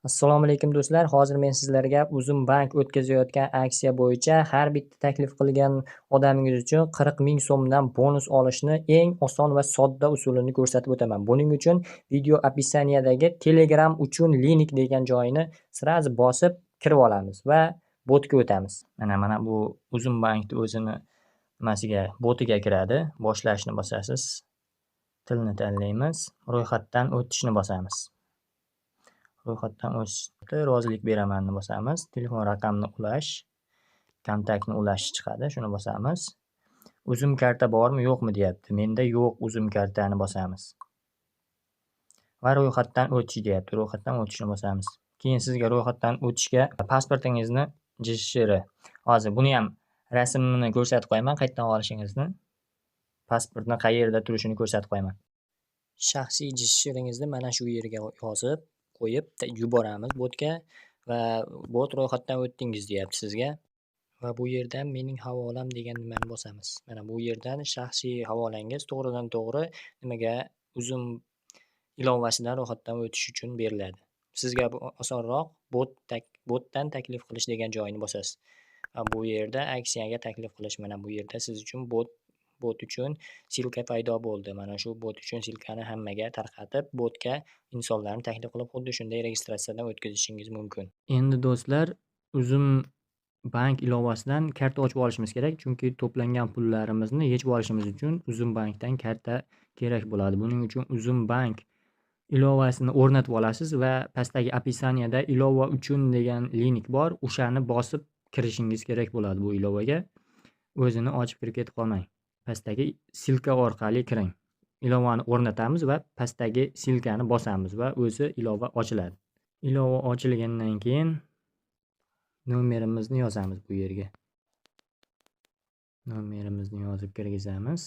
Assalomu alaykum do'stlar. Hozir men sizlarga Uzum bank o'tkazayotgan aksiya bo'yicha har bitta taklif qilgan odamingiz uchun 40 000 so'mdan bonus olishni eng oson va sodda usulini ko'rsatib o'taman. Buning uchun video описаниядagi Telegram uchun link degan joyini sirazi bosib kirib olamiz va botga o'tamiz. Mana bu Uzum bankni o'zini botiga kiradi. Boshlashni bosasiz. Tilni tanlaymiz. Ro'yxatdan o'tishni bosamiz. Ro'yxatdan o'tishda rozilik beramanni bosamiz. Telefon raqamini ulash, kontaktni ulash chiqadi. Shuni bosamiz. Uzum karta bormi, yo'qmi deyapti. Menda yo'q uzum kartani bosamiz. Va ro'yxatdan o'tish deyapti. Ro'yxatdan o'tishni bosamiz. Keyin sizga ro'yxatdan o'tishga pasportingizni JSHR. Hozir buni ham rasmini ko'rsatib qo'yaman, qayerdan olishingizni. Pasportni qayerda turishini ko'rsatib qo'yaman. Shaxsiy JSHRingizni mana shu yerga yozib qo'yib yuboramiz botga va bot ro'yxatdan o'tdingiz deyapti sizga. Va bu yerdan mening havolam degan nimani bosamiz. Mana bu yerdan shaxsiy havolangiz to'g'ridan to'g'ri nimaga Uzum ilovasidan ro'yxatdan o'tish uchun beriladi. Sizga bu osonroq botdan taklif qilish degan joyini bosasiz. Bu yerda aksiyaga taklif qilish, mana bu yerda siz uchun bot uchun silka paydo bo'ldi. Mana shu bot uchun silkani hammaga tarqatib, botga insonlarni taklif qilib, xuddi shunday registratsiyadan o'tkazishingiz mumkin. Endi do'stlar, Uzum bank ilovasidan karta ochib olishimiz kerak, chunki to'plangan pullarimizni yechib olishimiz uchun Uzum bankdan karta kerak bo'ladi. Buning uchun Uzum bank ilovasini o'rnatib olasiz va pastdagi описаниеda ilova uchun degan link bor. O'shani bosib kirishingiz kerak bo'ladi bu ilovaga. O'zini ochib kirib ketib qolmang. Pastdagi silka orqali kiring. Ilovani o'rnatamiz va pastdagi silkani bosamiz va o'zi ilova ochiladi. Ilova ochilgandan keyin nomerimizni yozamiz bu yerga. Nomerimizni yozib kirgizamiz.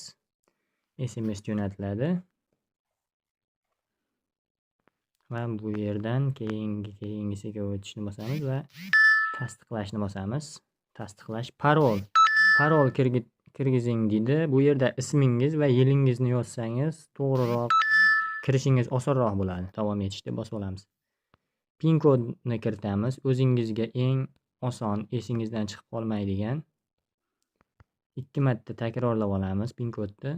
SMS jo'natiladi. Va bu yerdan keyingisiga o'tishni bosamiz va tasdiqlashni bosamiz. Tasdiqlash, parol kirgizing deydi. Bu yerda ismingiz va yilingizni yozsangiz to'g'riroq kirishingiz osonroq bo'ladi. Davom etishda bosib olamiz. Pin kodni kiritamiz. O'zingizga eng oson, esingizdan chiqib qolmaydigan 2 marta takrorlab olamiz pin kodni.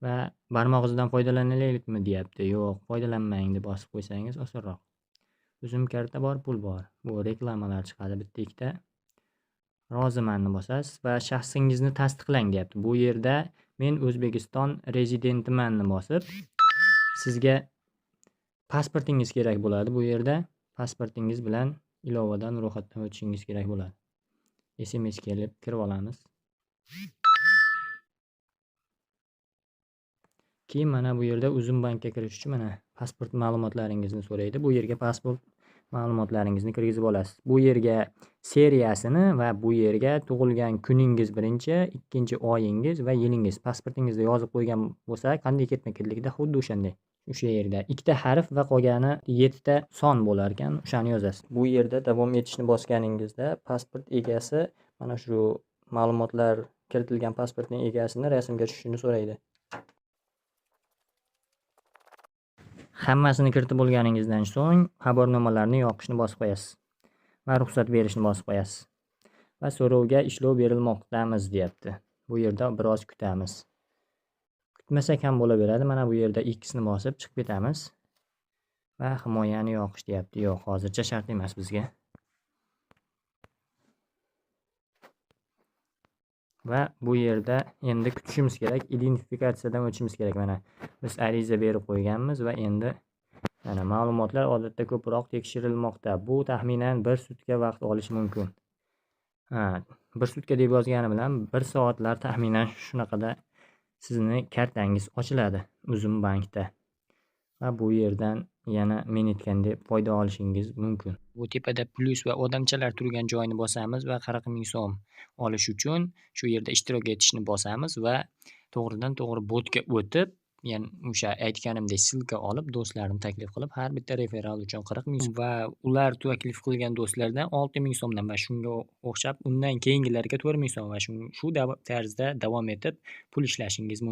Va barmoq izidan foydalanalaylikmi deyapti. Yo'q, foydalanmang deb bosib qo'ysangiz osonroq. Uzum karta bor, pul bor. Bu reklamalar chiqadi bitta ikkita. Rozimanni bosasiz va shaxsingizni tasdiqlang deyapti. Bu yerda men O'zbekiston rezidentimanni bosib, sizga pasportingiz kerak bo'ladi. Bu yerda pasportingiz bilan ilovadan ro'yxatdan o'tishingiz kerak bo'ladi. SMS kelib kirib olamiz. Keyin mana bu yerda Uzum bankka kirish uchun mana pasport ma'lumotlaringizni so'raydi. Bu yerga pasport ma'lumotlaringizni kirgizib olasiz. Bu yerga seriyasini va bu yerga tug'ilgan kuningiz birinchi, ikkinchi oyingiz va yilingiz pasportingizda yozib qo'ygan bo'lsa, qanday ketma-ketlikda xuddi o'shanday. O'sha yerda ikkita harf va qolgani 7 ta son bo'lar ekan, o'shani yozasiz. Bu yerda davom etishni bosganingizda pasport egasi mana shu ma'lumotlar kiritilgan pasportning egasini rasmga tushishini so'raydi. Hammasini kiritib bo'lganingizdan so'ng xabarnomalarni yoqishni bosib qo'yasiz va ruxsat berishni bosib qo'yasiz. Va so'rovga ishlov berilmoqdamiz deyapti. Bu yerda biroz kutamiz. Kutmasak ham bo'laveradi. Mana bu yerda X ni bosib chiqib ketamiz. Va himoyani yoqish deyapti. Yo'q, hozircha shart emas bizga. Va bu yerda endi kutishimiz kerak, identifikatsiyadan o'tishimiz kerak. Mana biz ariza berib qo'yganmiz va endi mana ma'lumotlar odatda ko'proq tekshirilmoqda. Bu taxminan 1 sutka vaqt olishi mumkin. 1 sutka deb yozgani bilan 1 soatlar taxminan shunaqada sizni kartangiz ochiladi Uzum bankda. Va bu yerdan yana men aytgandek foyda olishingiz mumkin. Bu tepada plus va odamchalar turgan joyni bosamiz va 40 000 so'm olish uchun shu yerda ishtirok etishni bosamiz va to'g'ridan to'g'ri botga o'tib, ya'ni o'sha aytganimdek silka olib, do'stlarni taklif qilib, har bitta referal uchun 40 000 so'm va ular taklif qilgan do'stlardan 6 000 so'mdan va shunga o'xshab undan keyingilarga 4 000 so'm va shu tarzda davom etib pul ishlashingiz mumkin.